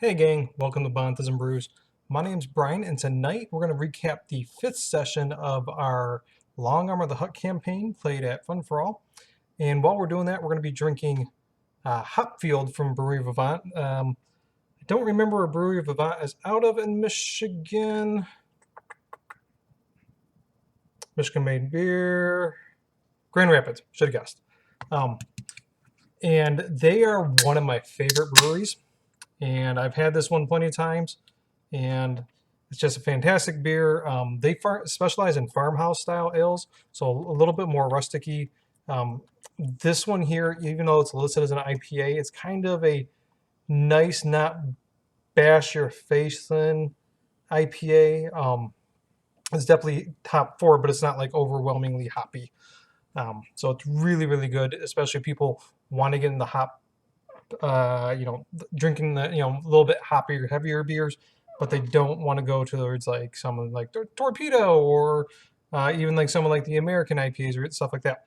Hey gang, welcome to Bonthas and Brews. My name's Brian, and tonight we're going to recap the fifth session of our Long Arm of the Hutt campaign played at Fun for All. And while we're doing that, we're going to be drinking Hopfield from Brewery Vivant. I don't remember where Brewery Vivant is out of in Michigan. Michigan made beer. Grand Rapids, should have guessed. And they are one of my favorite breweries. And I've had this one plenty of times, and it's just a fantastic beer. They specialize in farmhouse style ales, so a little bit more rusticy. This one here, even though it's listed as an IPA, it's kind of a nice, not bash your face in IPA. It's definitely top four, but it's not like overwhelmingly hoppy. So it's really, really good, especially people want to get in the hop drinking the, a little bit hoppier, heavier beers, but they don't want to go towards like someone like Torpedo or even like someone like the American IPAs or stuff like that.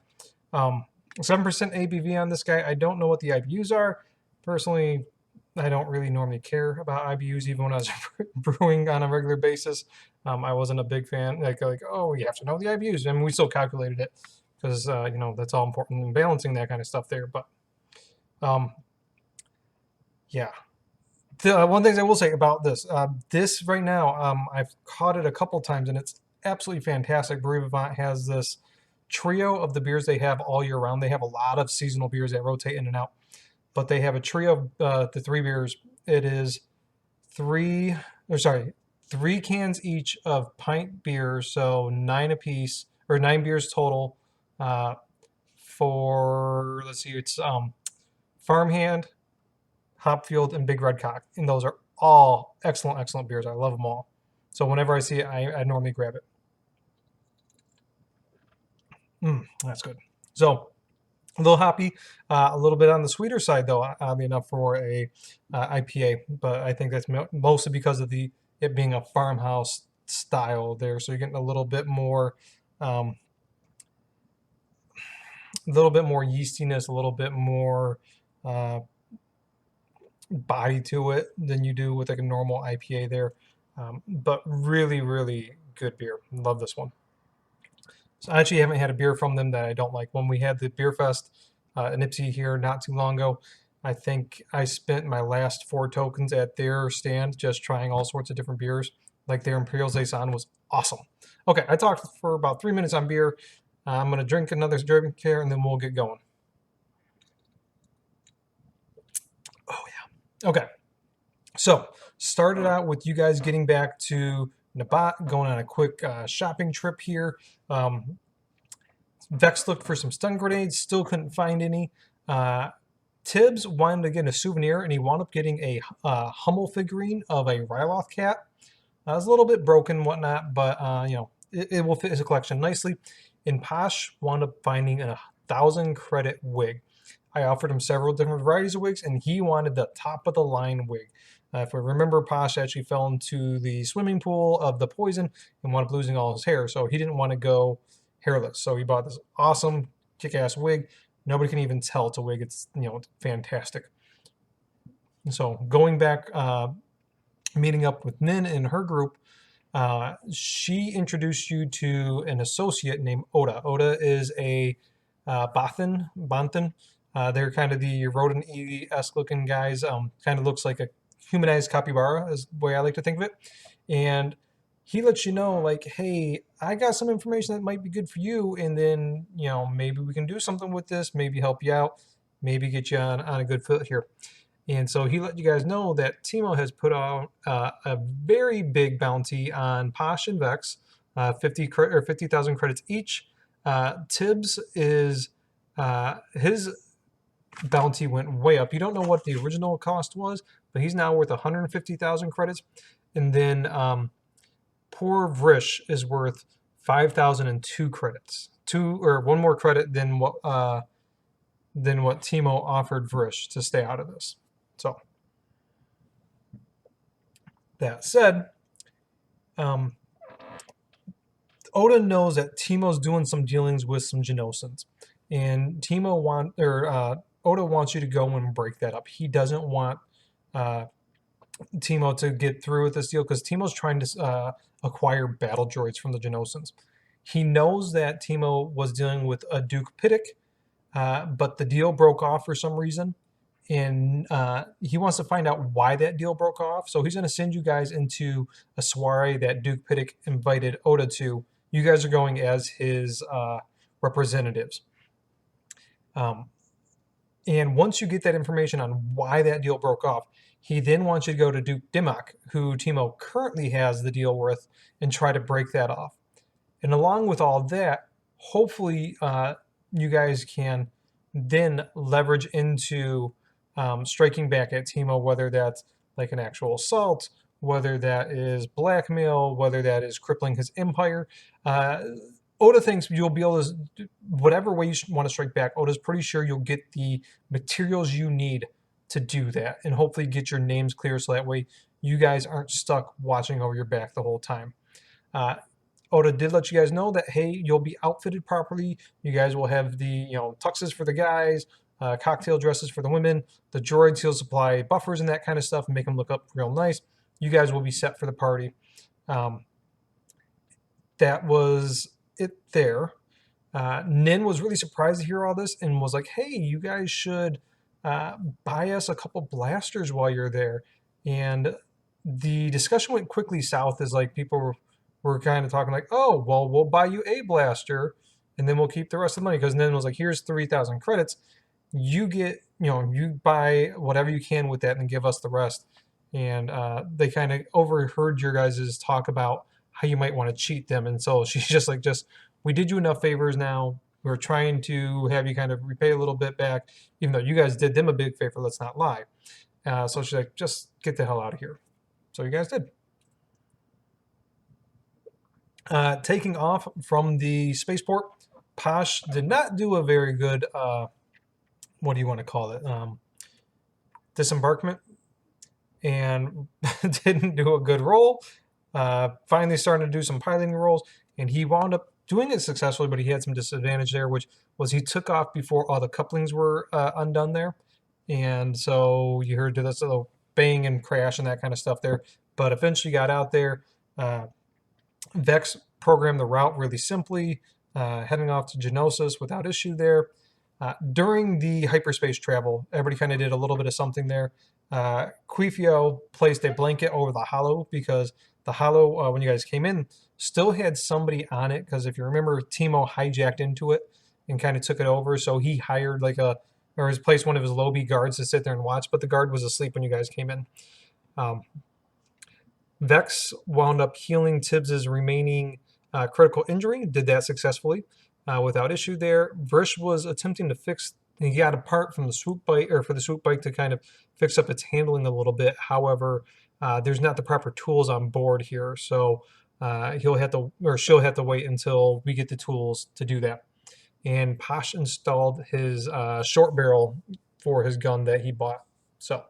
7% ABV on this guy. I don't know what the IBUs are. Personally, I don't really normally care about IBUs, even when I was brewing on a regular basis. I wasn't a big fan. Like, oh, you have to know the IBUs, and we still calculated it because that's all important in balancing that kind of stuff there. But yeah. One thing I will say about this right now, I've caught it a couple times and it's absolutely fantastic. Brewery Vivant has this trio of the beers they have all year round. They have a lot of seasonal beers that rotate in and out, but they have a trio of the three beers. It is three cans each of pint beer, so 9 apiece, or 9 beers total. For let's see, it's Farmhand, Hopfield, and Big Red Cock, and those are all excellent, excellent beers. I love them all. So whenever I see it, I normally grab it. That's good. So a little hoppy, a little bit on the sweeter side though, oddly enough for a IPA. But I think that's mostly because of it being a farmhouse style there. So you're getting a little bit more yeastiness, a little bit more body to it than you do with like a normal IPA there. But really, really good beer. Love this one. So I actually haven't had a beer from them that I don't like. When we had the Beer Fest in Ipsy here not too long ago, I think I spent my last 4 tokens at their stand just trying all sorts of different beers. Like their Imperial Saison was awesome. Okay, I talked for about 3 minutes on beer. I'm going to drink another drink here and then we'll get going. Oh, yeah. Okay. So, started out with you guys getting back to Nabat, going on a quick shopping trip here. Vex looked for some stun grenades, still couldn't find any. Tibbs wanted to get a souvenir, and he wound up getting a Hummel figurine of a LAotH cat. It was a little bit broken, whatnot, but it will fit his collection nicely. And Posh wound up finding a 1,000 credit wig. I offered him several different varieties of wigs, and he wanted the top of the line wig. If we remember, Posh actually fell into the swimming pool of the poison and wound up losing all his hair, so he didn't want to go hairless. So he bought this awesome kick-ass wig. Nobody can even tell it's a wig. It's fantastic. So going back, meeting up with Nin and her group, she introduced you to an associate named Oda. Oda is a Banthan. They're kind of the rodent-esque looking guys. Kind of looks like a humanized capybara is the way I like to think of it. And he lets you know, like, hey, I got some information that might be good for you, and then, maybe we can do something with this, maybe help you out, maybe get you on a good foot here. And so he let you guys know that Timo has put out a very big bounty on Posh and Vex, 50,000 credits each. Tibbs is his bounty went way up. You don't know what the original cost was, but he's now worth 150,000 credits. And then poor Vrish is worth 5,002 credits. One more credit than what Timo offered Vrish to stay out of this. So that said, Oda knows that Timo's doing some dealings with some Genosans, and Oda wants you to go and break that up. He doesn't want Timo to get through with this deal because Timo's trying to acquire battle droids from the Genosans. He knows that Timo was dealing with a Duke Piddock, but the deal broke off for some reason. And he wants to find out why that deal broke off. So he's going to send you guys into a soiree that Duke Piddock invited LAotH to. You guys are going as his representatives. And once you get that information on why that deal broke off, he then wants you to go to Duke Dimmock, who Timo currently has the deal with, and try to break that off. And along with all that, hopefully you guys can then leverage into striking back at Timo, whether that's like an actual assault, whether that is blackmail, whether that is crippling his empire. LAotH thinks you'll be able to, whatever way you want to strike back, LAotH's pretty sure you'll get the materials you need to do that and hopefully get your names clear so that way you guys aren't stuck watching over your back the whole time. LAotH did let you guys know that, hey, you'll be outfitted properly. You guys will have the tuxes for the guys, cocktail dresses for the women. The droids, he'll supply buffers and that kind of stuff and make them look up real nice. You guys will be set for the party. That was it there. Nin was really surprised to hear all this and was like, hey, you guys should buy us a couple blasters while you're there. And the discussion went quickly south as like people were kind of talking like, oh, well, we'll buy you a blaster and then we'll keep the rest of the money. Because Nin was like, here's 3,000 credits. You get, you buy whatever you can with that and give us the rest. And they kind of overheard your guys' talk about how you might want to cheat them. And so she's just like, we did you enough favors now. We're trying to have you kind of repay a little bit back, even though you guys did them a big favor, let's not lie. So she's like, just get the hell out of here. So you guys did. Taking off from the spaceport, Posh did not do a very good, what do you want to call it, disembarkment, and didn't do a good roll. Finally starting to do some piloting rolls, and he wound up doing it successfully, but he had some disadvantage there, which was he took off before all the couplings were undone there. And so you heard this little bang and crash and that kind of stuff there. But eventually got out there. Vex programmed the route really simply, heading off to Geonosis without issue there. During the hyperspace travel, everybody kind of did a little bit of something there. Quifio placed a blanket over the hollow because the hollow, when you guys came in, still had somebody on it. Because if you remember, Timo hijacked into it and kind of took it over. So he hired or has placed one of his Lobi guards to sit there and watch. But the guard was asleep when you guys came in. Vex wound up healing Tibbs's remaining critical injury. Did that successfully without issue there. Vrish was attempting to fix. He got a part from the swoop bike, or for the swoop bike to kind of fix up its handling a little bit. However, there's not the proper tools on board here, so she'll have to wait until we get the tools to do that. And Posh installed his short barrel for his gun that he bought. So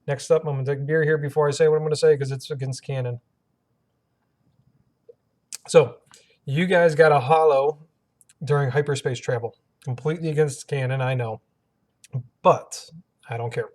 next up, I'm going to take a beer here before I say what I'm going to say because it's against canon. So you guys got a hollow during hyperspace travel. Completely against canon, I know. But I don't care.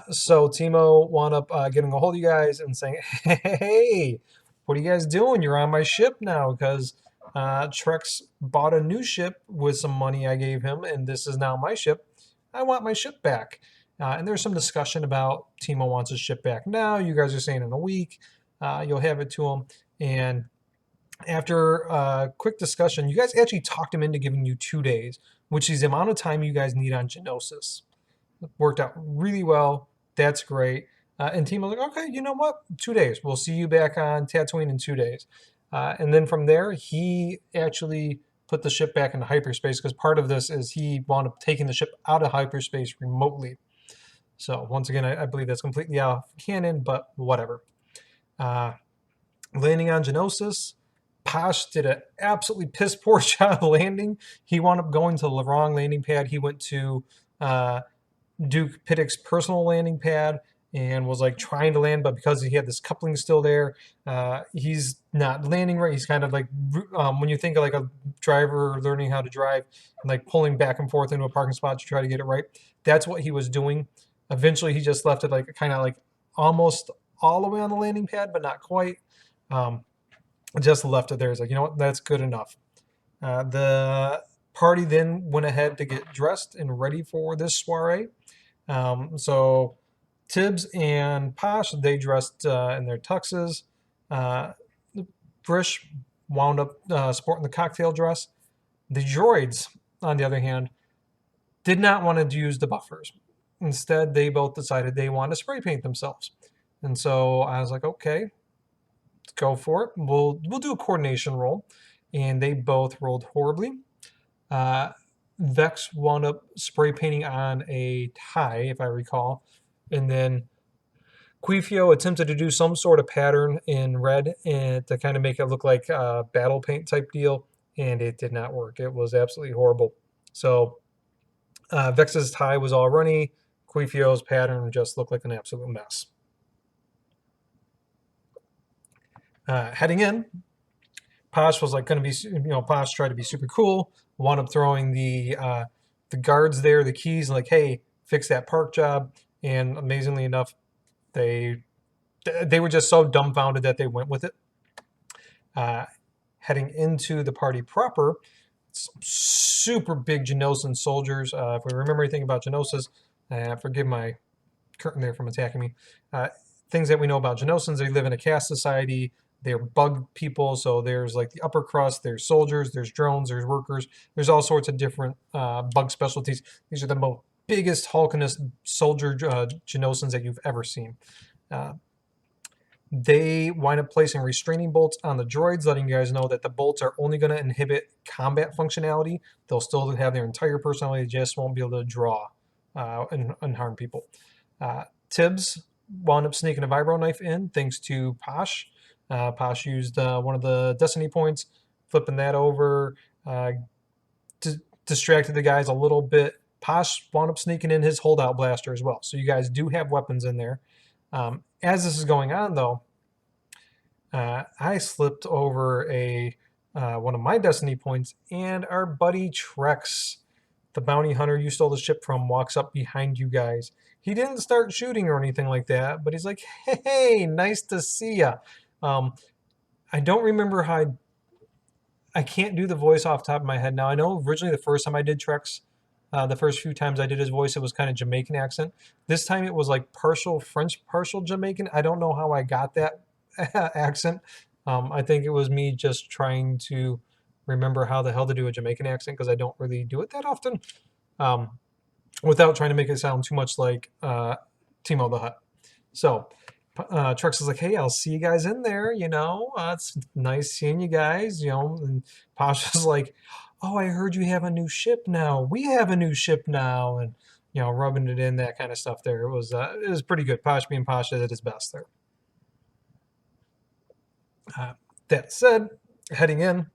So Timo wound up getting a hold of you guys and saying, hey, what are you guys doing? You're on my ship now because Trex bought a new ship with some money I gave him, and this is now my ship. I want my ship back. And there's some discussion about Timo wants his ship back now. You guys are saying in a week you'll have it to him. And after a quick discussion, you guys actually talked him into giving you 2 days, which is the amount of time you guys need on Geonosis. It worked out really well. That's great. And Timo was like, okay, you know what? 2 days. We'll see you back on Tatooine in 2 days. And then from there, he actually put the ship back into hyperspace because part of this is he wound up taking the ship out of hyperspace remotely. So once again, I believe that's completely off canon, but whatever. Landing on Geonosis, Posh did an absolutely piss poor job landing. He wound up going to the wrong landing pad. He went to Duke Piddock's personal landing pad and was like trying to land, but because he had this coupling still there, he's not landing right. He's kind of like when you think of like a driver learning how to drive and like pulling back and forth into a parking spot to try to get it right. That's what he was doing. Eventually, he just left it like kind of like almost all the way on the landing pad, but not quite. Um, just left it there. It's like, you know what, that's good enough. The party then went ahead to get dressed and ready for this soiree. So Tibbs and Posh, they dressed in their tuxes. Uh, Frisch wound up sporting the cocktail dress. The droids, on the other hand, did not want to use the buffers. Instead, they both decided they wanted to spray paint themselves. And so I was like, okay, let's go for it. We'll do a coordination roll. And they both rolled horribly. Uh, Vex wound up spray painting on a tie, if I recall. And then Quifio attempted to do some sort of pattern in red and to kind of make it look like a battle paint type deal, and it did not work. It was absolutely horrible. So Vex's tie was all runny. Quifio's pattern just looked like an absolute mess. Heading in, Posh was like going to be, Posh tried to be super cool. Wound up throwing the guards there, the keys, and like, hey, fix that park job. And amazingly enough, they were just so dumbfounded that they went with it. Heading into the party proper, some super big Genosan soldiers. If we remember anything about Genosas, forgive my curtain there from attacking me. Things that we know about Genosans, they live in a caste society. They're bug people, so there's like the upper crust, there's soldiers, there's drones, there's workers, there's all sorts of different bug specialties. These are the most biggest, hulkinest soldier Genosans that you've ever seen. They wind up placing restraining bolts on the droids, letting you guys know that the bolts are only going to inhibit combat functionality. They'll still have their entire personality, just won't be able to draw and harm people. Tibbs wound up sneaking a vibro knife in thanks to Posh. Posh used one of the destiny points, flipping that over, distracted the guys a little bit. Posh wound up sneaking in his holdout blaster as well. So you guys do have weapons in there. As this is going on, though, I slipped over one of my destiny points, and our buddy Trex, the bounty hunter you stole the ship from, walks up behind you guys. He didn't start shooting or anything like that, but he's like, "Hey, nice to see ya." I don't remember how I can't do the voice off the top of my head now. I know originally the first time I did Trex, the first few times I did his voice, it was kind of Jamaican accent. This time it was like partial French, partial Jamaican. I don't know how I got that accent. I think it was me just trying to remember how the hell to do a Jamaican accent because I don't really do it that often, without trying to make it sound too much like Timo the Hutt. So Trux is like, hey, I'll see you guys in there, it's nice seeing you guys, and Pasha's like, oh, I heard you have a new ship now. We have a new ship now, and rubbing it in, that kind of stuff there. It was pretty good. Posh being Pasha at his best there. That said, heading in,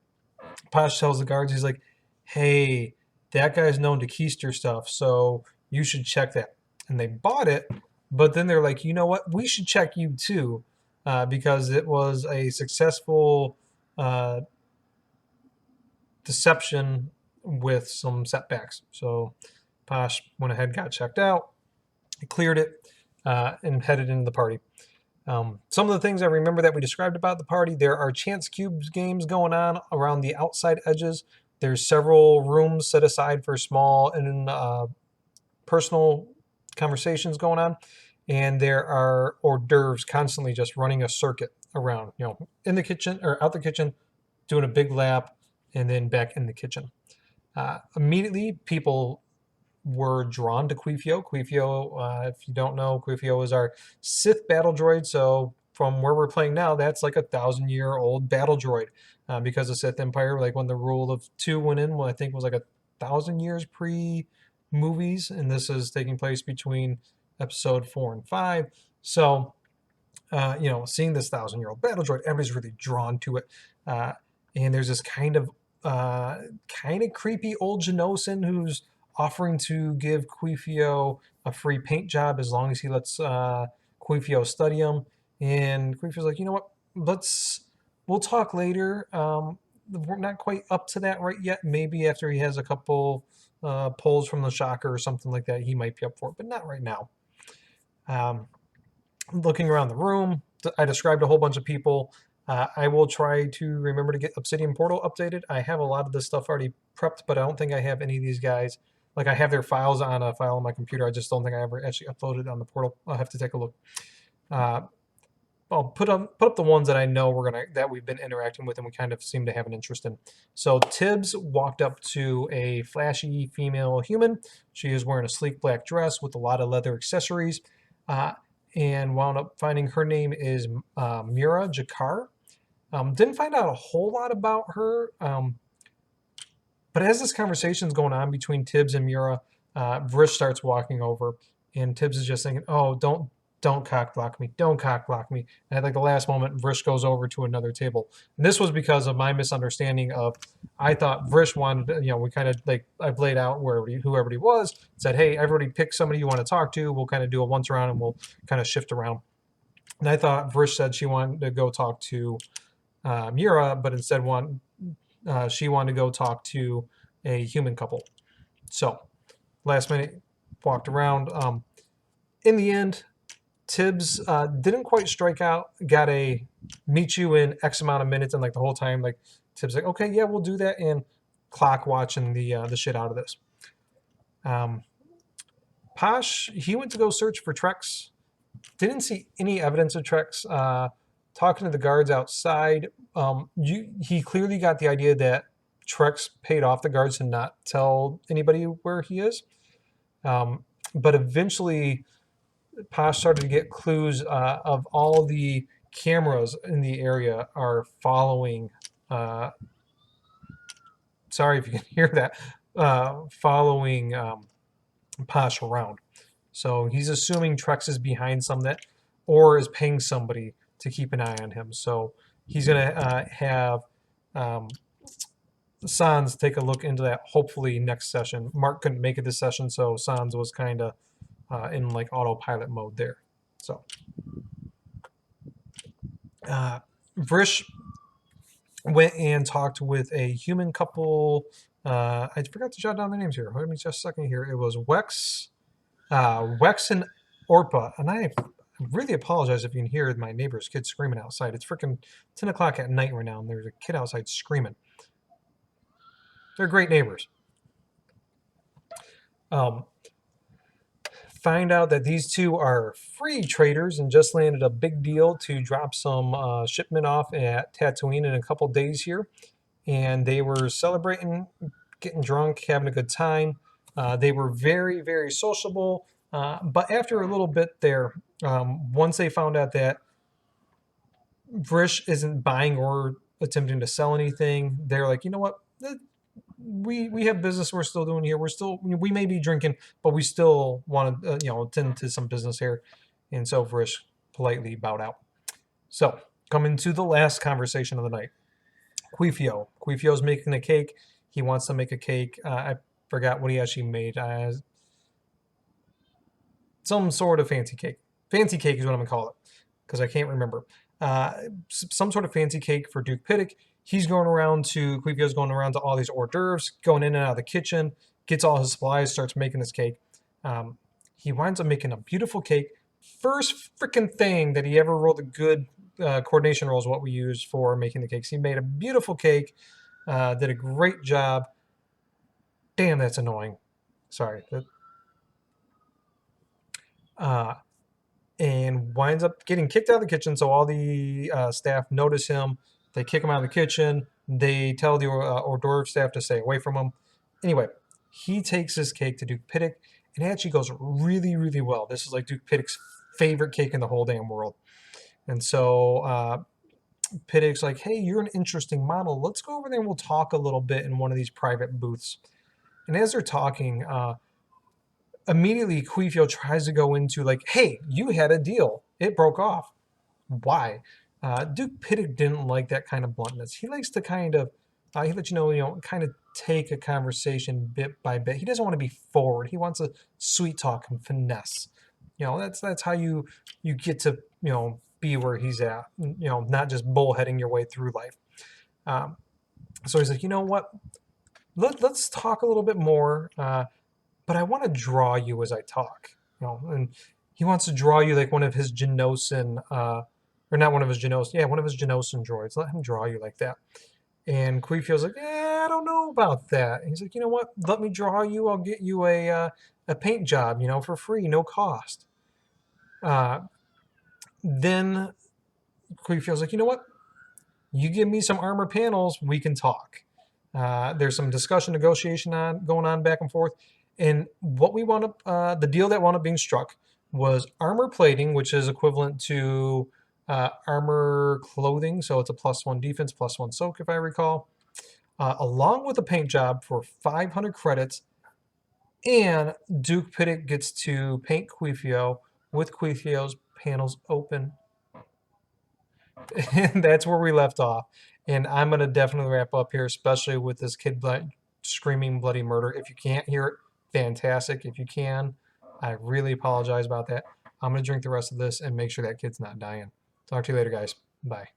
Posh tells the guards, he's like, hey, that guy's known to keister stuff, so you should check that. And they bought it, but then they're like, you know what? We should check you too, because it was a successful deception with some setbacks. So Posh went ahead, got checked out, cleared it, and headed into the party. Some of the things I remember that we described about the party, there are chance cubes games going on around the outside edges. There's several rooms set aside for small and personal conversations going on. And there are hors d'oeuvres constantly just running a circuit around, in the kitchen or out the kitchen, doing a big lap, and then back in the kitchen. Immediately, people were drawn to Quifio. Quifio, if you don't know, Quifio is our Sith battle droid. So from where we're playing now, that's like 1,000-year-old battle droid. Because the Sith Empire, like when the rule of 2 went in, well, I think it was like 1,000 years pre-movies, and this is taking place between episode 4 and 5. So, seeing this 1,000-year-old battle droid, everybody's really drawn to it. And there's this kind of creepy old Genosan who's offering to give Quifio a free paint job as long as he lets Quifio study him. And Quifio's like, you know what? We'll talk later. We're not quite up to that right yet. Maybe after he has a couple pulls from the shocker or something like that, he might be up for it, but not right now. looking around the room. I described a whole bunch of people. I will try to remember to get Obsidian Portal updated. I have a lot of this stuff already prepped, but I don't think I have any of these guys. Like I have their files on a file on my computer. I just don't think I ever actually uploaded on the portal. I'll have to take a look. Uh, I'll put up the ones that I know that we've been interacting with and we kind of seem to have an interest in. So Tibbs walked up to a flashy female human. She is wearing a sleek black dress with a lot of leather accessories, and wound up finding her name is Mira Jakar. Didn't find out a whole lot about her, but as this conversation's going on between Tibbs and Mira, Vrish starts walking over, and Tibbs is just thinking, "Oh, don't cock block me, don't cock block me." And at like the last moment, Vrish goes over to another table. And this was because of my misunderstanding of, I thought Vrish wanted, we kind of like I've laid out who everybody was, said, "Hey, everybody pick somebody you want to talk to. We'll kind of do a once around and we'll kind of shift around." And I thought Vrish said she wanted to go talk to Mira, but instead she wanted to go talk to a human couple. So last minute walked around. In the end, Tibbs didn't quite strike out. Got a meet you in X amount of minutes, and like the whole time, like Tibbs like, okay, yeah, we'll do that, and clock watching the shit out of this. Posh, he went to go search for Trex. Didn't see any evidence of Trex. Talking to the guards outside, he clearly got the idea that Trex paid off the guards to not tell anybody where he is. But eventually, Posh started to get clues of all the cameras in the area are following. Sorry if you can hear that. Following Posh around. So he's assuming Trex is behind some that, or is paying somebody to keep an eye on him. So he's going to have Sans take a look into that hopefully next session. Mark couldn't make it this session, so Sans was kind of in like autopilot mode there. So Vrish went and talked with a human couple. I forgot to jot down the names here. Hold me just a second here. It was Wex and Orpa, and I really apologize if you can hear my neighbor's kid screaming outside. It's freaking 10 o'clock at night right now, and there's a kid outside screaming. They're great neighbors. Find out that these two are free traders and just landed a big deal to drop some shipment off at Tatooine in a couple days here. And they were celebrating, getting drunk, having a good time. They were very, very sociable. But after a little bit there, once they found out that Vrish isn't buying or attempting to sell anything, they're like, you know what? We have business we're still doing here. We may be drinking, but we still want to attend to some business here. And so Vrish politely bowed out. So coming to the last conversation of the night, Quifio's making a cake. He wants to make a cake. I forgot what he actually made. Some sort of fancy cake. Fancy cake is what I'm gonna call it because I can't remember. Some sort of fancy cake for Duke Piddock. Quifio's going around to all these hors d'oeuvres, going in and out of the kitchen, gets all his supplies, starts making this cake. He winds up making a beautiful cake. First freaking thing that he ever rolled a good coordination roll is what we use for making the cakes. He made a beautiful cake, did a great job. Damn, that's annoying. Sorry. And winds up getting kicked out of the kitchen. So all the staff notice him. They kick him out of the kitchen. They tell the hors d'oeuvre staff to stay away from him. Anyway, he takes his cake to Duke Piddock, and it actually goes really, really well. This is like Duke Piddock's favorite cake in the whole damn world. And so Piddock's like, hey, you're an interesting model. Let's go over there and we'll talk a little bit in one of these private booths. And as they're talking, immediately Quifio tries to go into like, hey, you had a deal. It broke off. Why? Duke Piddock didn't like that kind of bluntness. He likes to kind of, he lets kind of take a conversation bit by bit. He doesn't want to be forward. He wants a sweet talk and finesse. That's how you get to, be where he's at. Not just bullheading your way through life. So he's like, you know what? Let's talk a little bit more. But I want to draw you as I talk. And he wants to draw you like one of his Genosin, or not one of his Genosin, yeah, one of his Genosin droids. Let him draw you like that. And Queefio's like, I don't know about that. And he's like, you know what? Let me draw you. I'll get you a paint job, you know, for free, no cost. Then Queefio's like, you know what? You give me some armor panels, we can talk. There's some discussion, negotiation going on back and forth. And what we wound up, the deal that wound up being struck was armor plating, which is equivalent to armor clothing. So it's a +1 defense, +1 soak, if I recall, along with a paint job for 500 credits. And Duke Piddick gets to paint Queefio with Queefio's panels open. And that's where we left off. And I'm going to definitely wrap up here, especially with this kid screaming bloody murder. If you can't hear it, fantastic. If you can, I really apologize about that. I'm going to drink the rest of this and make sure that kid's not dying. Talk to you later, guys. Bye.